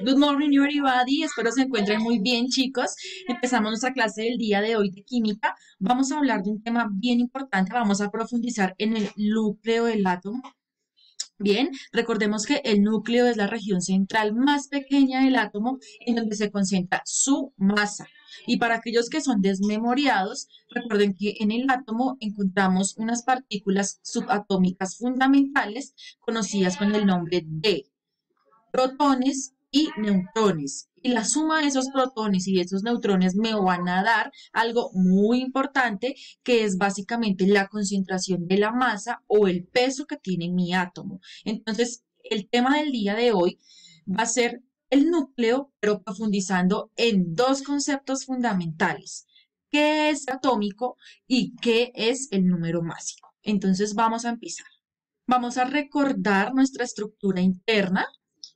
Good morning, everybody. Espero se encuentren muy bien, chicos. Empezamos nuestra clase del día de hoy de química. Vamos a hablar de un tema bien importante. Vamos a profundizar en el núcleo del átomo. Bien, recordemos que el núcleo es la región central más pequeña del átomo en donde se concentra su masa. Y para aquellos que son desmemoriados, recuerden que en el átomo encontramos unas partículas subatómicas fundamentales conocidas con el nombre de protones y neutrones. Y la suma de esos protones y de esos neutrones me van a dar algo muy importante, que es básicamente la concentración de la masa o el peso que tiene mi átomo. Entonces, el tema del día de hoy va a ser el núcleo, pero profundizando en dos conceptos fundamentales. ¿Qué es atómico y qué es el número másico? Entonces, vamos a empezar. Vamos a recordar nuestra estructura interna.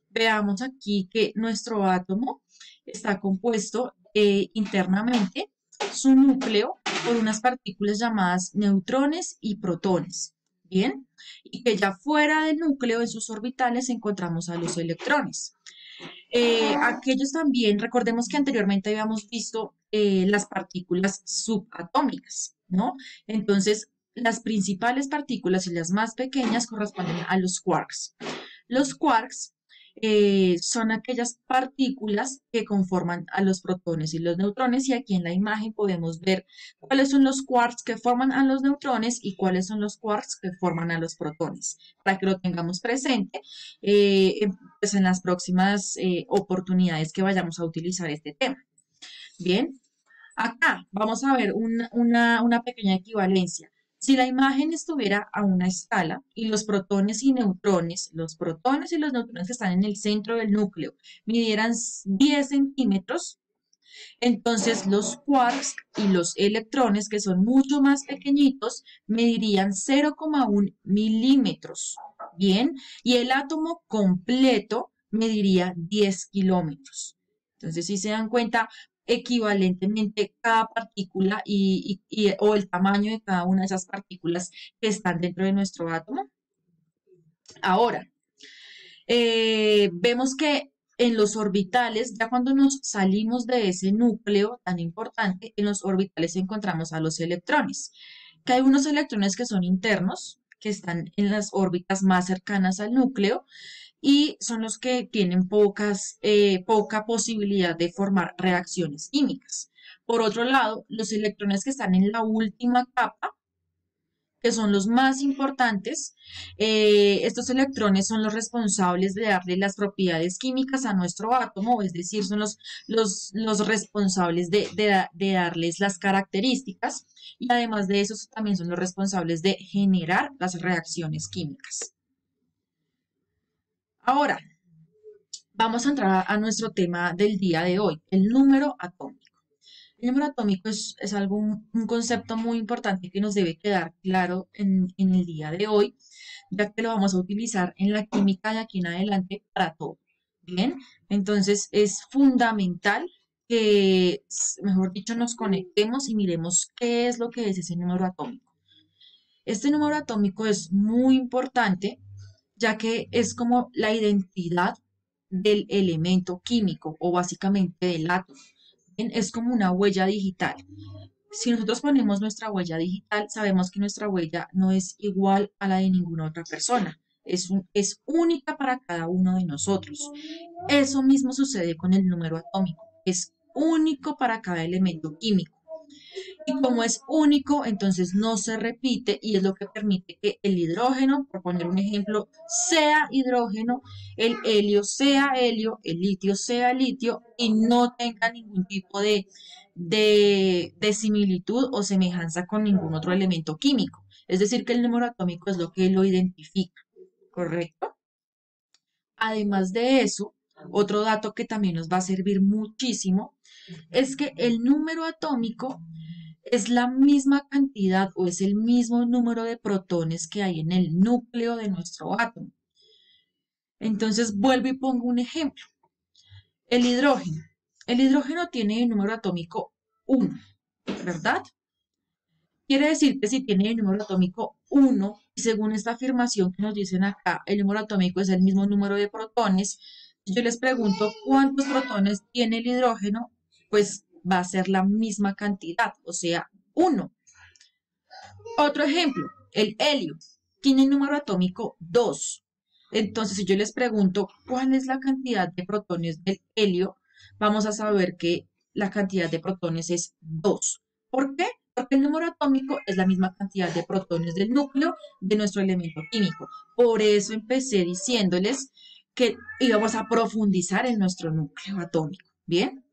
Veamos aquí que nuestro átomo está compuesto internamente, su núcleo, por unas partículas llamadas neutrones y protones. Bien, y que ya fuera del núcleo, en sus orbitales, encontramos a los electrones. Aquellos también, recordemos que anteriormente habíamos visto las partículas subatómicas, ¿no? Entonces, las principales partículas y las más pequeñas corresponden a los quarks. Los quarks son aquellas partículas que conforman a los protones y los neutrones, y aquí en la imagen podemos ver cuáles son los quarks que forman a los neutrones y cuáles son los quarks que forman a los protones, para que lo tengamos presente pues en las próximas oportunidades que vayamos a utilizar este tema. Bien, acá vamos a ver una pequeña equivalencia. Si la imagen estuviera a una escala y los protones y los neutrones que están en el centro del núcleo midieran 10 centímetros, entonces los quarks y los electrones, que son mucho más pequeñitos, medirían 0,1 milímetros. Bien, y el átomo completo mediría 10 kilómetros. Entonces, si se dan cuenta, equivalentemente cada partícula o el tamaño de cada una de esas partículas que están dentro de nuestro átomo. Ahora, vemos que en los orbitales, ya cuando nos salimos de ese núcleo tan importante, en los orbitales encontramos a los electrones, que hay unos electrones que son internos, que están en las órbitas más cercanas al núcleo, y son los que tienen poca posibilidad de formar reacciones químicas. Por otro lado, los electrones que están en la última capa, que son los más importantes. Estos electrones son los responsables de darle las propiedades químicas a nuestro átomo, es decir, son los responsables de darles las características, y además de eso también son los responsables de generar las reacciones químicas. Ahora, vamos a entrar a nuestro tema del día de hoy, el número atómico. El número atómico es algo, un concepto muy importante que nos debe quedar claro en el día de hoy, ya que lo vamos a utilizar en la química de aquí en adelante para todo. Bien, entonces es fundamental que, mejor dicho, nos conectemos y miremos qué es lo que es ese número atómico. Este número atómico es muy importante, ya que es como la identidad del elemento químico o básicamente del átomo. Es como una huella digital. Si nosotros ponemos nuestra huella digital, sabemos que nuestra huella no es igual a la de ninguna otra persona. Es única para cada uno de nosotros. Eso mismo sucede con el número atómico. Es único para cada elemento químico. Y como es único, entonces no se repite, y es lo que permite que el hidrógeno, por poner un ejemplo, sea hidrógeno, el helio sea helio, el litio sea litio, y no tenga ningún tipo de similitud o semejanza con ningún otro elemento químico. Es decir, que el número atómico es lo que lo identifica, ¿correcto? Además de eso, otro dato que también nos va a servir muchísimo es que el número atómico es la misma cantidad o es el mismo número de protones que hay en el núcleo de nuestro átomo. Entonces vuelvo y pongo un ejemplo. El hidrógeno. El hidrógeno tiene el número atómico 1, ¿verdad? Quiere decir que si tiene el número atómico 1, y según esta afirmación que nos dicen acá, el número atómico es el mismo número de protones, Si yo les pregunto cuántos protones tiene el hidrógeno, pues va a ser la misma cantidad, o sea, 1. Otro ejemplo, el helio tiene el número atómico 2. Entonces, si yo les pregunto cuál es la cantidad de protones del helio, vamos a saber que la cantidad de protones es 2. ¿Por qué? Porque el número atómico es la misma cantidad de protones del núcleo de nuestro elemento químico. Por eso empecé diciéndoles que íbamos a profundizar en nuestro núcleo atómico. ¿Bien?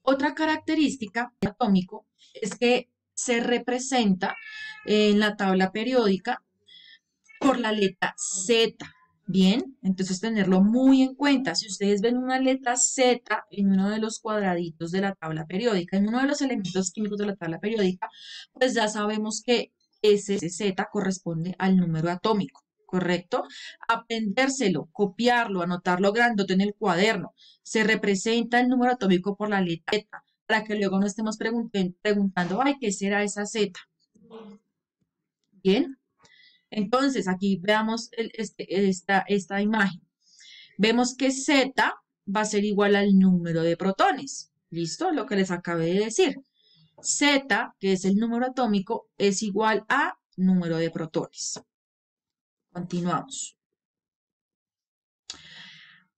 Otra característica del atómico es que se representa en la tabla periódica por la letra Z. Bien, entonces tenerlo muy en cuenta. Si ustedes ven una letra Z en uno de los cuadraditos de la tabla periódica, en uno de los elementos químicos de la tabla periódica, pues ya sabemos que ese Z corresponde al número atómico, ¿correcto? Aprendérselo, copiarlo, anotarlo grandote en el cuaderno. Se representa el número atómico por la letra Z, para que luego no estemos preguntando, ay, ¿qué será esa Z? Bien. Entonces, aquí veamos esta imagen. Vemos que Z va a ser igual al número de protones. ¿Listo? Lo que les acabé de decir. Z, que es el número atómico, es igual a número de protones. Continuamos.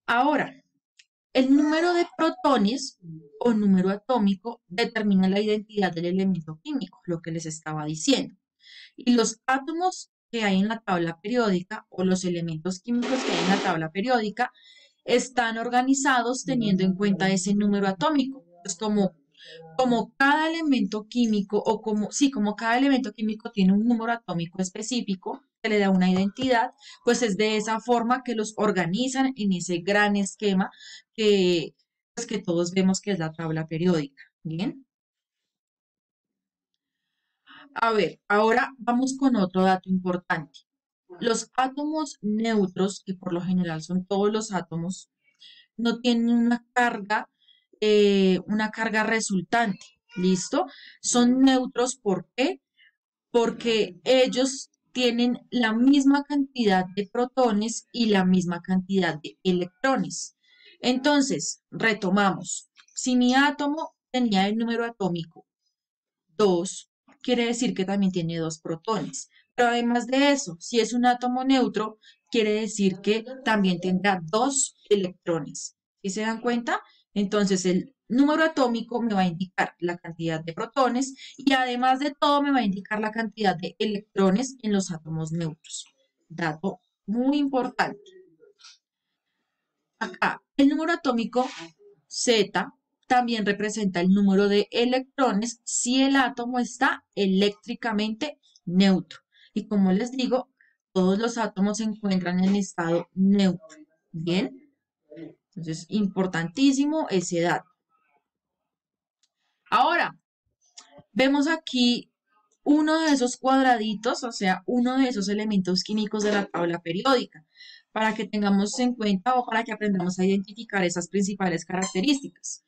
Ahora, el número de protones o número atómico determina la identidad del elemento químico, lo que les estaba diciendo. Y los átomos que hay en la tabla periódica o los elementos químicos que hay en la tabla periódica están organizados teniendo en cuenta ese número atómico. Es como cada elemento químico o como cada elemento químico tiene un número atómico específico que le da una identidad, pues es de esa forma que los organizan en ese gran esquema que, pues que todos vemos que es la tabla periódica. Bien. A ver, ahora vamos con otro dato importante. Los átomos neutros, que por lo general son todos los átomos, no tienen una carga resultante. ¿Listo? Son neutros, ¿por qué? Porque ellos tienen la misma cantidad de protones y la misma cantidad de electrones. Entonces, retomamos. Si mi átomo tenía el número atómico 2, quiere decir que también tiene 2 protones. Pero además de eso, si es un átomo neutro, quiere decir que también tendrá 2 electrones. ¿Sí se dan cuenta? Entonces el número atómico me va a indicar la cantidad de protones y además de todo me va a indicar la cantidad de electrones en los átomos neutros. Dato muy importante. Acá, el número atómico Z también representa el número de electrones si el átomo está eléctricamente neutro. Y como les digo, todos los átomos se encuentran en estado neutro. Bien, entonces importantísimo ese dato. Ahora, vemos aquí uno de esos cuadraditos, o sea, uno de esos elementos químicos de la tabla periódica, para que tengamos en cuenta o para que aprendamos a identificar esas principales características.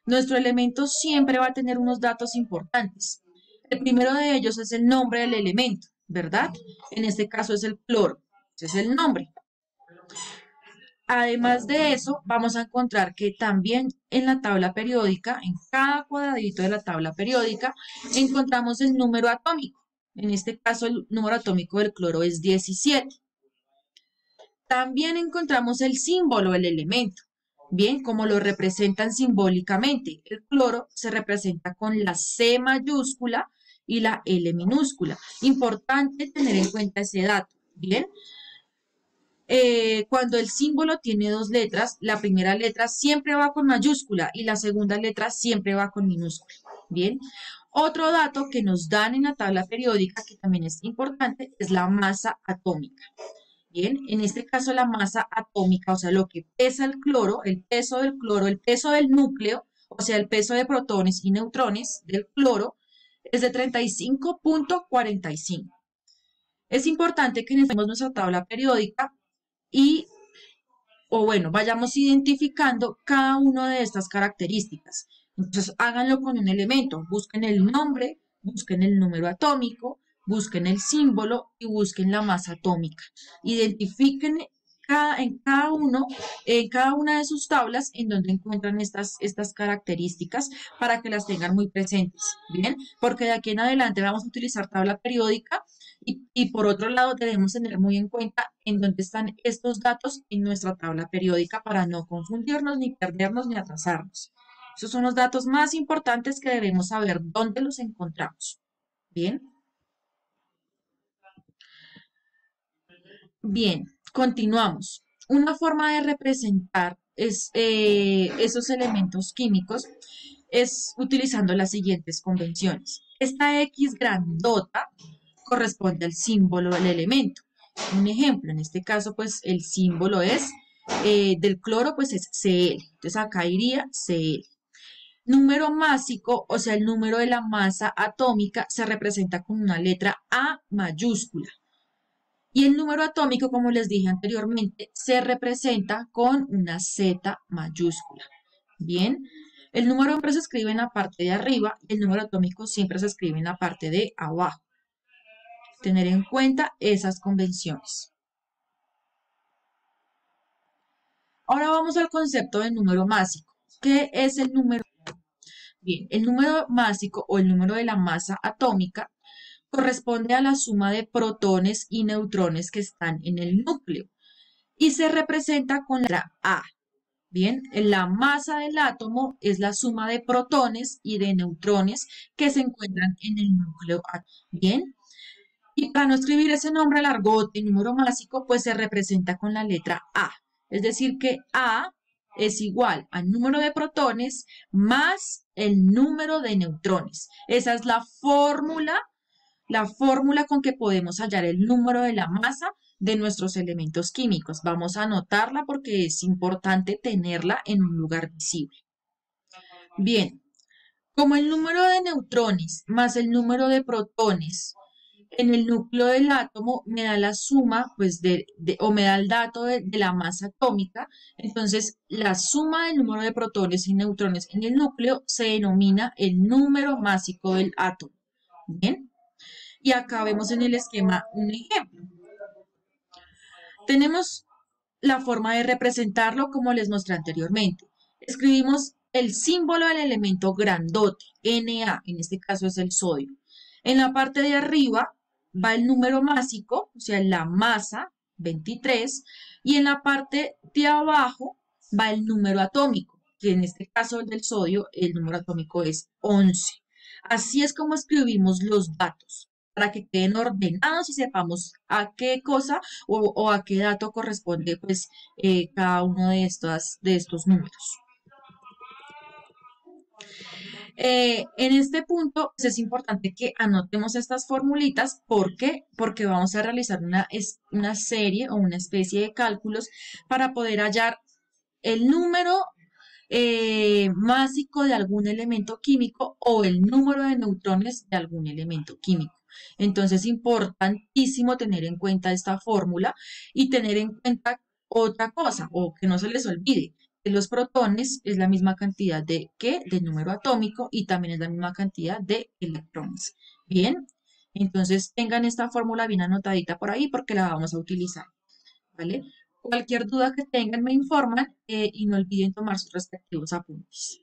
Nuestro elemento siempre va a tener unos datos importantes. El primero de ellos es el nombre del elemento, ¿verdad? En este caso es el cloro, ese es el nombre. Además de eso, vamos a encontrar que también en la tabla periódica, en cada cuadradito de la tabla periódica, encontramos el número atómico. En este caso, el número atómico del cloro es 17. También encontramos el símbolo del elemento. Bien, como lo representan simbólicamente. El cloro se representa con la C mayúscula y la L minúscula. Importante tener en cuenta ese dato. Bien. Cuando el símbolo tiene dos letras, la primera letra siempre va con mayúscula y la segunda letra siempre va con minúscula. Bien. Otro dato que nos dan en la tabla periódica, que también es importante, es la masa atómica. Bien, en este caso la masa atómica, o sea, lo que pesa el cloro, el peso del cloro, el peso del núcleo, o sea, el peso de protones y neutrones del cloro, es de 35.45. Es importante que necesitemos nuestra tabla periódica y, o bueno, vayamos identificando cada una de estas características. Entonces, háganlo con un elemento, busquen el nombre, busquen el número atómico, busquen el símbolo y busquen la masa atómica. Identifiquen en cada una de sus tablas en donde encuentran estas características para que las tengan muy presentes, ¿bien? Porque de aquí en adelante vamos a utilizar tabla periódica y por otro lado debemos tener muy en cuenta en dónde están estos datos en nuestra tabla periódica para no confundirnos, ni perdernos, ni atrasarnos. Esos son los datos más importantes que debemos saber dónde los encontramos, ¿bien? Bien, continuamos. Una forma de representar esos elementos químicos es utilizando las siguientes convenciones. Esta X grandota corresponde al símbolo del elemento. Un ejemplo, en este caso, pues el símbolo es del cloro, pues es Cl. Entonces acá iría Cl. Número másico, o sea, el número de la masa atómica, se representa con una letra A mayúscula. Y el número atómico, como les dije anteriormente, se representa con una Z mayúscula. Bien, el número siempre se escribe en la parte de arriba y el número atómico siempre se escribe en la parte de abajo. Tener en cuenta esas convenciones. Ahora vamos al concepto de número másico. ¿Qué es el número? Bien, el número másico o el número de la masa atómica corresponde a la suma de protones y neutrones que están en el núcleo y se representa con la letra A. Bien, la masa del átomo es la suma de protones y de neutrones que se encuentran en el núcleo. Bien, y para no escribir ese nombre largote, número másico, pues se representa con la letra A. Es decir, que A es igual al número de protones más el número de neutrones. Esa es la fórmula con que podemos hallar el número de la masa de nuestros elementos químicos. Vamos a anotarla porque es importante tenerla en un lugar visible. Bien, como el número de neutrones más el número de protones en el núcleo del átomo me da la suma, pues, o me da el dato de la masa atómica, entonces la suma del número de protones y neutrones en el núcleo se denomina el número másico del átomo. Bien, y acá vemos en el esquema un ejemplo. Tenemos la forma de representarlo como les mostré anteriormente. Escribimos el símbolo del elemento grandote, Na, en este caso es el sodio. En la parte de arriba va el número másico, o sea, la masa, 23, y en la parte de abajo va el número atómico, que en este caso del sodio, el número atómico es 11. Así es como escribimos los datos, para que queden ordenados y sepamos a qué cosa o a qué dato corresponde pues cada uno de estos números. En este punto pues, es importante que anotemos estas formulitas. ¿Por qué? Porque vamos a realizar una serie o una especie de cálculos para poder hallar el número másico de algún elemento químico o el número de neutrones de algún elemento químico. Entonces es importantísimo tener en cuenta esta fórmula y tener en cuenta otra cosa, o que no se les olvide, que los protones es la misma cantidad de número atómico y también es la misma cantidad de electrones. Bien, entonces tengan esta fórmula bien anotadita por ahí porque la vamos a utilizar, ¿vale? Cualquier duda que tengan me informan y no olviden tomar sus respectivos apuntes.